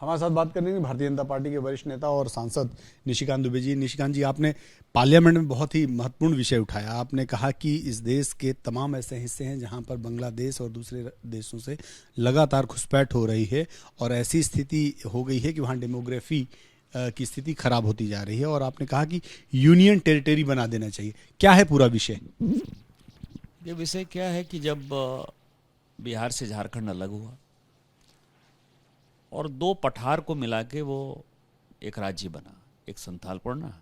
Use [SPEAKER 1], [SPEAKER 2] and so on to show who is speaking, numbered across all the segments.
[SPEAKER 1] हमारे साथ बात करेंगे भारतीय जनता पार्टी के वरिष्ठ नेता और सांसद निशिकांत दुबे जी। निशिकांत जी, आपने पार्लियामेंट में बहुत ही महत्वपूर्ण विषय उठाया। आपने कहा कि इस देश के तमाम ऐसे हिस्से हैं जहां पर बांग्लादेश और दूसरे देशों से लगातार घुसपैठ हो रही है और ऐसी स्थिति हो गई है कि वहां डेमोग्राफी की स्थिति खराब होती जा रही है, और आपने कहा कि यूनियन टेरिटरी बना देना चाहिए। क्या है पूरा विषय?
[SPEAKER 2] ये विषय क्या है कि जब बिहार से झारखंड अलग हुआ और दो पठार को मिला के वो एक राज्य बना, एक संथालपरना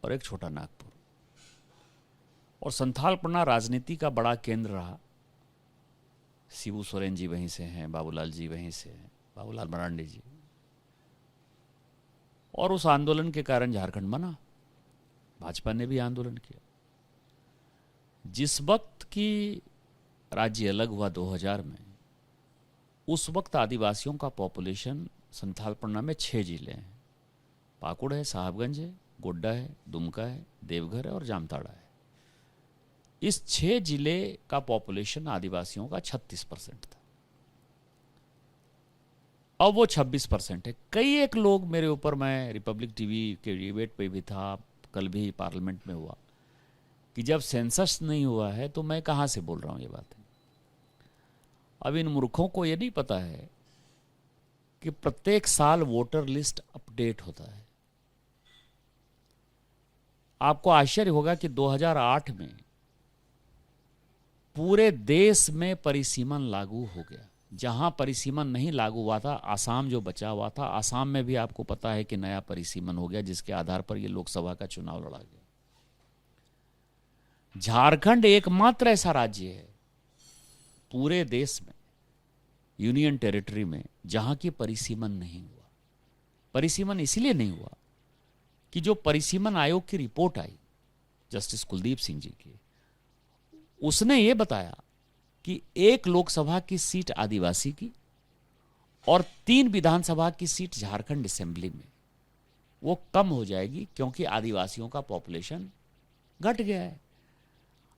[SPEAKER 2] और एक छोटा नागपुर। और संथालपरना राजनीति का बड़ा केंद्र रहा। शिबू सोरेन जी वहीं से हैं, बाबूलाल जी वहीं से हैं, बाबूलाल मरांडी जी। और उस आंदोलन के कारण झारखंड बना, भाजपा ने भी आंदोलन किया। जिस वक्त की राज्य अलग हुआ 2000 में, उस वक्त आदिवासियों का पॉपुलेशन संथालपरना में 6 जिले हैं। पाकुड़ है, साहबगंज है, गोड्डा है, दुमका है, देवघर है और जामताड़ा है। इस 6 जिले का पॉपुलेशन आदिवासियों का 36% था। अब वो 26% है। कई एक लोग मेरे ऊपर, मैं रिपब्लिक टीवी के डिबेट पे भी था, कल भी पार्लियामेंट में हुआ, कि जब सेंसस नहीं हुआ है तो मैं कहाँ से बोल रहा हूँ ये बातें। अब इन मूर्खों को ये नहीं पता है कि प्रत्येक साल वोटर लिस्ट अपडेट होता है। आपको आश्चर्य होगा कि 2008 में पूरे देश में परिसीमन लागू हो गया। जहां परिसीमन नहीं लागू हुआ था, आसाम जो बचा हुआ था, आसाम में भी आपको पता है कि नया परिसीमन हो गया, जिसके आधार पर यह लोकसभा का चुनाव लड़ा गया। झारखंड एकमात्र ऐसा राज्य है पूरे देश में, यूनियन टेरिटरी में, जहां की परिसीमन नहीं हुआ। परिसीमन इसलिए नहीं हुआ कि जो परिसीमन आयोग की रिपोर्ट आई जस्टिस कुलदीप सिंह जी की, उसने ये बताया कि 1 लोकसभा की सीट आदिवासी की और 3 विधानसभा की सीट झारखंड असेंबली में वो कम हो जाएगी, क्योंकि आदिवासियों का पॉपुलेशन घट गया है।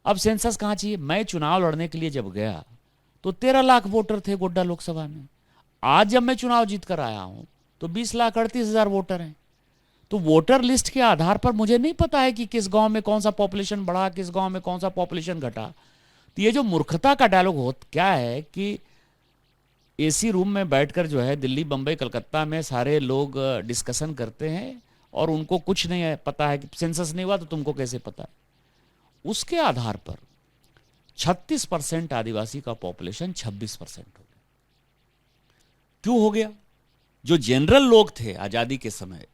[SPEAKER 2] अब सेंसस कहां चाहिए? मैं चुनाव लड़ने के लिए जब गया तो 13 लाख वोटर थे गोड्डा लोकसभा में। आज जब मैं चुनाव जीत कर आया हूं तो 20,38,000 वोटर हैं। तो वोटर लिस्ट के आधार पर मुझे नहीं पता है कि किस गांव में कौन सा पॉपुलेशन बढ़ा, किस गांव में कौन सा पॉपुलेशन घटा। तो ये जो मूर्खता का डायलॉग हो क्या है कि एसी रूम में बैठकर जो है दिल्ली, बंबई, कलकत्ता में सारे लोग डिस्कशन करते हैं और उनको कुछ नहीं है पता है कि सेंसस नहीं हुआ, तो तुमको कैसे पता है? उसके आधार पर 36% आदिवासी का पॉपुलेशन 26% हो गया। क्यों हो गया? जो जनरल लोग थे आजादी के समय,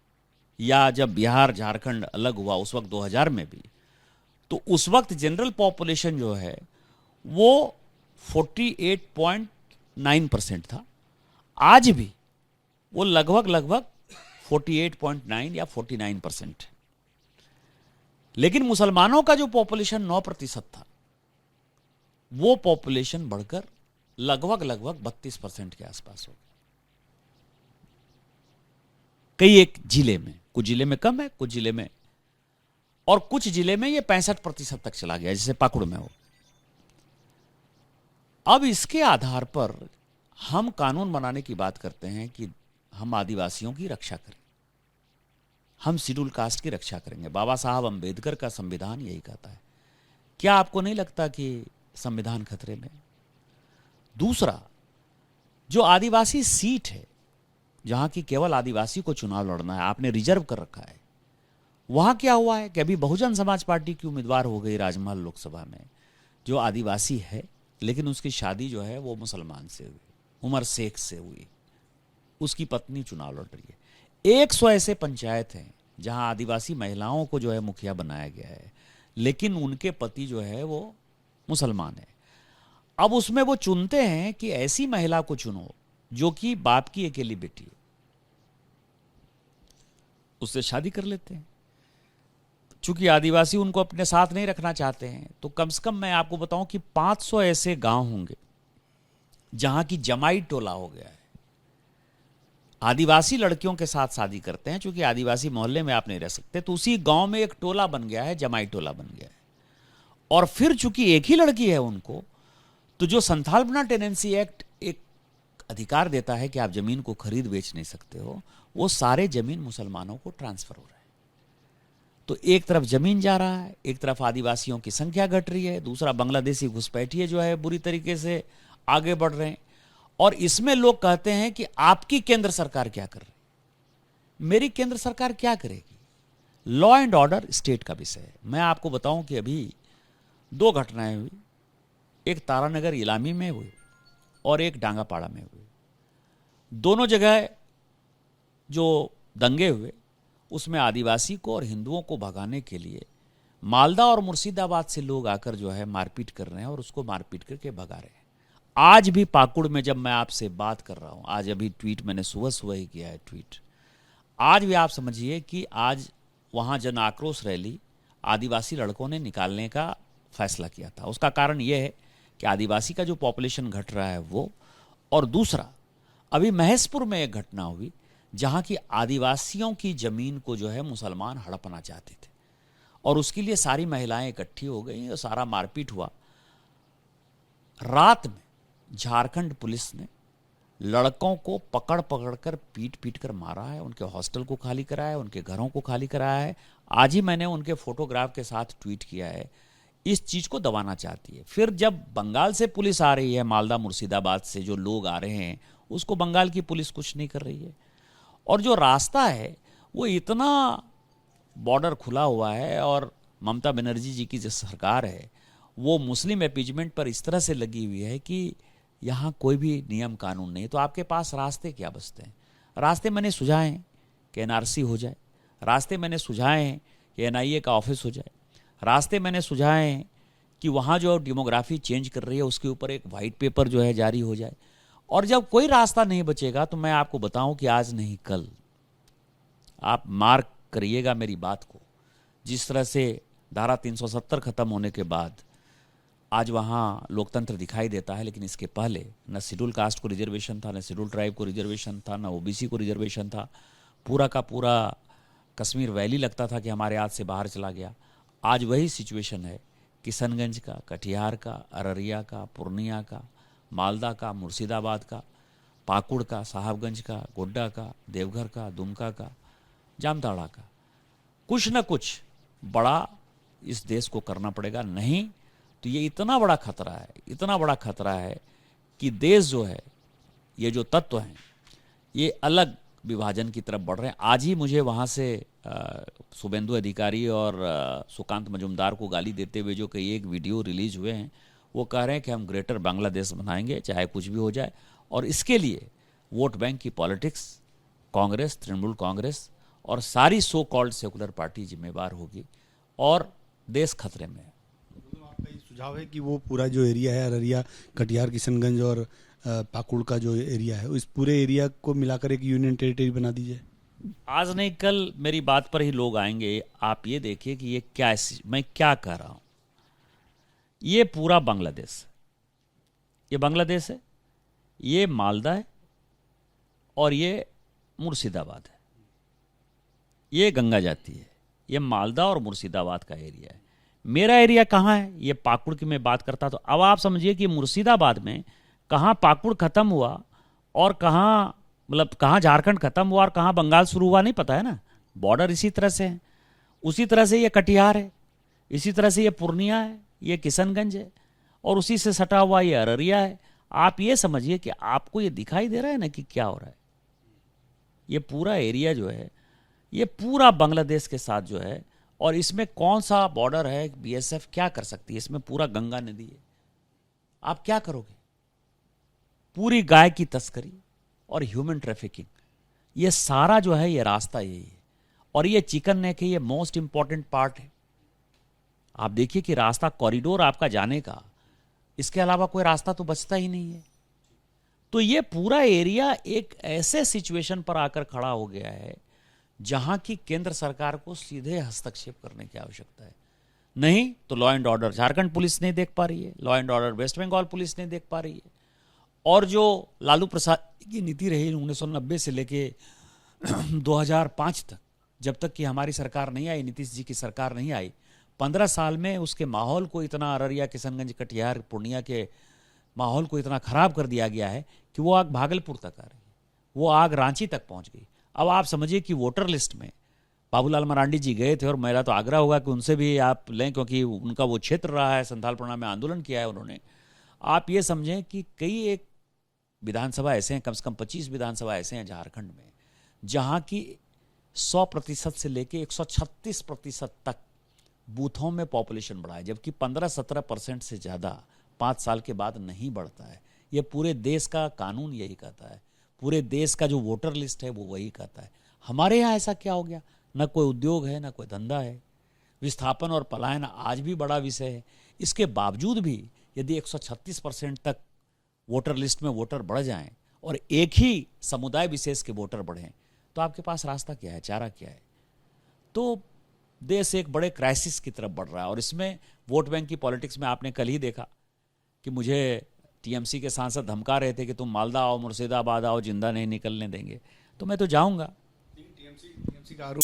[SPEAKER 2] या जब बिहार झारखंड अलग हुआ उस वक्त 2000 में भी, तो उस वक्त जनरल पॉपुलेशन जो है वो 48.9% था। आज भी वो लगभग 48.9 या 49% है। लेकिन मुसलमानों का जो पॉपुलेशन 9% था, वो पॉपुलेशन बढ़कर लगभग 32% के आसपास हो गया। कई एक जिले में, कुछ जिले में कम है, कुछ जिले में, और कुछ जिले में ये 65% तक चला गया, जैसे पाकुड़ में हो। अब इसके आधार पर हम कानून बनाने की बात करते हैं कि हम आदिवासियों की रक्षा करें, हम शेड्यूल कास्ट की रक्षा करेंगे। बाबा साहब अंबेडकर का संविधान यही कहता है। क्या आपको नहीं लगता कि संविधान खतरे में? दूसरा, जो आदिवासी सीट है जहां की केवल आदिवासी को चुनाव लड़ना है, आपने रिजर्व कर रखा है, वहां क्या हुआ है कि अभी बहुजन समाज पार्टी की उम्मीदवार हो गई राजमहल लोकसभा में, जो आदिवासी है, लेकिन उसकी शादी जो है वो मुसलमान से हुई, उमर शेख से हुई। उसकी पत्नी चुनाव लड़ रही है। 100 ऐसे पंचायत हैं जहां आदिवासी महिलाओं को जो है मुखिया बनाया गया है, लेकिन उनके पति जो है वो मुसलमान है। अब उसमें वो चुनते हैं कि ऐसी महिला को चुनो जो कि बाप की अकेली बेटी है, उससे शादी कर लेते हैं। चूंकि आदिवासी उनको अपने साथ नहीं रखना चाहते हैं, तो कम से कम मैं आपको बताऊं कि 500 ऐसे गांव होंगे जहां की जमाई टोला हो गया है। आदिवासी लड़कियों के साथ शादी करते हैं, चूंकि आदिवासी मोहल्ले में आप नहीं रह सकते, तो उसी गांव में एक टोला बन गया है, जमाई टोला बन गया है। और फिर चूंकि एक ही लड़की है उनको, तो जो संथालपरना टेनेंसी एक्ट एक अधिकार देता है कि आप जमीन को खरीद बेच नहीं सकते हो, वो सारे जमीन मुसलमानों को ट्रांसफर हो रहा है। तो एक तरफ जमीन जा रहा है, एक तरफ आदिवासियों की संख्या घट रही है, दूसरा बांग्लादेशी घुसपैठिए जो है बुरी तरीके से आगे बढ़ रहे हैं। और इसमें लोग कहते हैं कि आपकी केंद्र सरकार क्या कर रही है। मेरी केंद्र सरकार क्या करेगी? लॉ एंड ऑर्डर स्टेट का विषय है। मैं आपको बताऊं कि अभी 2 घटनाएं हुई, एक तारानगर इलामी में हुई और एक डांगापाड़ा में हुई। दोनों जगह जो दंगे हुए उसमें आदिवासी को और हिंदुओं को भगाने के लिए मालदा और मुर्शिदाबाद से लोग आकर जो है मारपीट कर रहे हैं और उसको मारपीट करके भगा रहे हैं। आज भी पाकुड़ में जब मैं आपसे बात कर रहा हूं, आज अभी ट्वीट मैंने सुबह सुबह ही किया है ट्वीट, आज भी आप समझिए कि आज वहां जन आक्रोश रैली आदिवासी लड़कों ने निकालने का फैसला किया था। उसका कारण यह है कि आदिवासी का जो पॉपुलेशन घट रहा है वो, और दूसरा अभी महेशपुर में एक घटना हुई जहां की आदिवासियों की जमीन को जो है मुसलमान हड़पना चाहते थे और उसके लिए सारी महिलाएं इकट्ठी हो गई और सारा मारपीट हुआ। रात में झारखंड पुलिस ने लड़कों को पकड़ पकड़ कर पीट पीट कर मारा है, उनके हॉस्टल को खाली कराया है, उनके घरों को खाली कराया है। आज ही मैंने उनके फोटोग्राफ के साथ ट्वीट किया है। इस चीज को दबाना चाहती है। फिर जब बंगाल से पुलिस आ रही है, मालदा मुर्शिदाबाद से जो लोग आ रहे हैं, उसको बंगाल की पुलिस कुछ नहीं कर रही है। और जो रास्ता है वो इतना बॉर्डर खुला हुआ है और ममता बनर्जी जी की जो सरकार है वो मुस्लिम अपीजमेंट पर इस तरह से लगी हुई है कि यहाँ कोई भी नियम कानून नहीं। तो आपके पास रास्ते क्या बचते हैं? रास्ते मैंने सुझाए हैं कि एनआरसी हो जाए, रास्ते मैंने सुझाए हैं कि एनआईए का ऑफिस हो जाए, रास्ते मैंने सुझाए हैं कि वहाँ जो डेमोग्राफी चेंज कर रही है उसके ऊपर एक वाइट पेपर जो है जारी हो जाए। और जब कोई रास्ता नहीं बचेगा तो मैं आपको बताऊं कि आज नहीं कल, आप मार्क करिएगा मेरी बात को, जिस तरह से धारा 370 खत्म होने के बाद आज वहाँ लोकतंत्र दिखाई देता है, लेकिन इसके पहले न शेड्यूल कास्ट को रिजर्वेशन था, न शेड्यूल ट्राइब को रिजर्वेशन था, न ओबीसी को रिजर्वेशन था। पूरा का पूरा कश्मीर वैली लगता था कि हमारे हाथ से बाहर चला गया। आज वही सिचुएशन है किशनगंज का, कटिहार का, अररिया का, पूर्णिया का, मालदा का, मुर्शिदाबाद का, पाकुड़ का, साहबगंज का, गोड्डा का, देवघर का, दुमका का, जामताड़ा का। कुछ न कुछ बड़ा इस देश को करना पड़ेगा, नहीं तो ये इतना बड़ा खतरा है, इतना बड़ा खतरा है कि देश जो है, ये जो तत्व हैं, ये अलग विभाजन की तरफ बढ़ रहे हैं। आज ही मुझे वहाँ से शुभेंदु अधिकारी और सुकांत मजुमदार को गाली देते हुए जो कई एक वीडियो रिलीज हुए हैं, वो कह रहे हैं कि हम ग्रेटर बांग्लादेश बनाएंगे चाहे कुछ भी हो जाए, और इसके लिए वोट बैंक की पॉलिटिक्स, कांग्रेस, तृणमूल कांग्रेस और सारी सो कॉल्ड सेकुलर पार्टी जिम्मेवार होगी और देश खतरे में है।
[SPEAKER 1] आपका ये सुझाव है कि वो पूरा जो एरिया है, अररिया, कटिहार, किशनगंज और पाकुड़ का जो एरिया है, इस पूरे एरिया को मिलाकर एक यूनियन टेरिटरी बना दीजिए?
[SPEAKER 2] आज नहीं कल मेरी बात पर ही लोग आएंगे। आप ये देखिए कि ये क्या, मैं क्या कह रहा हूं। ये पूरा बांग्लादेश, ये बांग्लादेश है, ये मालदा है और ये मुर्शिदाबाद है, ये गंगा जाती है। ये मालदा और मुर्शिदाबाद का एरिया है। मेरा एरिया कहाँ है? ये पाकुड़ की मैं बात करता। तो अब आप समझिए कि मुर्शिदाबाद में कहाँ पाकुड़ खत्म हुआ और कहाँ, मतलब कहाँ झारखंड खत्म हुआ और कहाँ बंगाल शुरू हुआ, नहीं पता है ना। बॉर्डर इसी तरह से है। उसी तरह से ये कटिहार है, इसी तरह से ये पूर्णिया है, ये किशनगंज है और उसी से सटा हुआ ये अररिया है। आप ये समझिए कि आपको ये दिखाई दे रहा है ना कि क्या हो रहा है। ये पूरा एरिया जो है ये पूरा बांग्लादेश के साथ जो है, और इसमें कौन सा बॉर्डर है, बीएसएफ क्या कर सकती है? इसमें पूरा गंगा नदी है। आप क्या करोगे? पूरी गाय की तस्करी और ह्यूमन ट्रैफिकिंग, ये सारा जो है ये रास्ता यही है। और ये चिकन नेक है, ये मोस्ट इंपॉर्टेंट पार्ट है। आप देखिए कि रास्ता, कॉरिडोर आपका जाने का, इसके अलावा कोई रास्ता तो बचता ही नहीं है। तो ये पूरा एरिया एक ऐसे सिचुएशन पर आकर खड़ा हो गया है जहां की केंद्र सरकार को सीधे हस्तक्षेप करने की आवश्यकता है। नहीं तो law and order Jharkhand police नहीं देख पा रही है, law and order West Bengal police नहीं देख पा रही है, और जो लालू प्रसाद की नीति रही 1990 से लेके 2005 तक, जब तक कि हमारी सरकार नहीं आई, नीतीश जी की सरकार नहीं आई, 15 साल में उसके माहौल को इतना अररिया, किशनगंज, कटिहार, पूर्णिया के माहौल को इतना खराब कर दिया गया है कि वो आग भागलपुर तक आ रही है, वो आग रांची तक पहुंच गई। अब आप समझिए कि वोटर लिस्ट में बाबूलाल मरांडी जी गए थे, और मेरा तो आग्रह होगा कि उनसे भी आप लें, क्योंकि उनका वो क्षेत्र रहा है, संथाल परगना में आंदोलन किया है उन्होंने। आप ये समझें कि कई एक विधानसभा ऐसे हैं, कम से कम 25 विधानसभा ऐसे हैं झारखंड में, जहाँ की 100% से लेके 136% तक बूथों में पॉपुलेशन बढ़ा है, जबकि 15-17% से ज़्यादा 5 साल के बाद नहीं बढ़ता है। ये पूरे देश का कानून यही कहता है, पूरे देश का जो वोटर लिस्ट है वो वही कहता है। हमारे यहाँ ऐसा क्या हो गया? न कोई उद्योग है, न कोई धंधा है। विस्थापन और पलायन आज भी बड़ा विषय है। इसके बावजूद भी यदि 136% तक वोटर लिस्ट में वोटर बढ़ जाएं और एक ही समुदाय विशेष के वोटर बढ़ें, तो आपके पास रास्ता क्या है, चारा क्या है? तो देश एक बड़े क्राइसिस की तरफ बढ़ रहा है। और इसमें वोट बैंक की पॉलिटिक्स में आपने कल ही देखा कि मुझे टीएमसी के सांसद धमका रहे थे कि तुम मालदा आओ, मुर्शिदाबाद आओ, जिंदा नहीं निकलने देंगे। तो मैं तो जाऊंगा।
[SPEAKER 1] टीएमसी का आरोप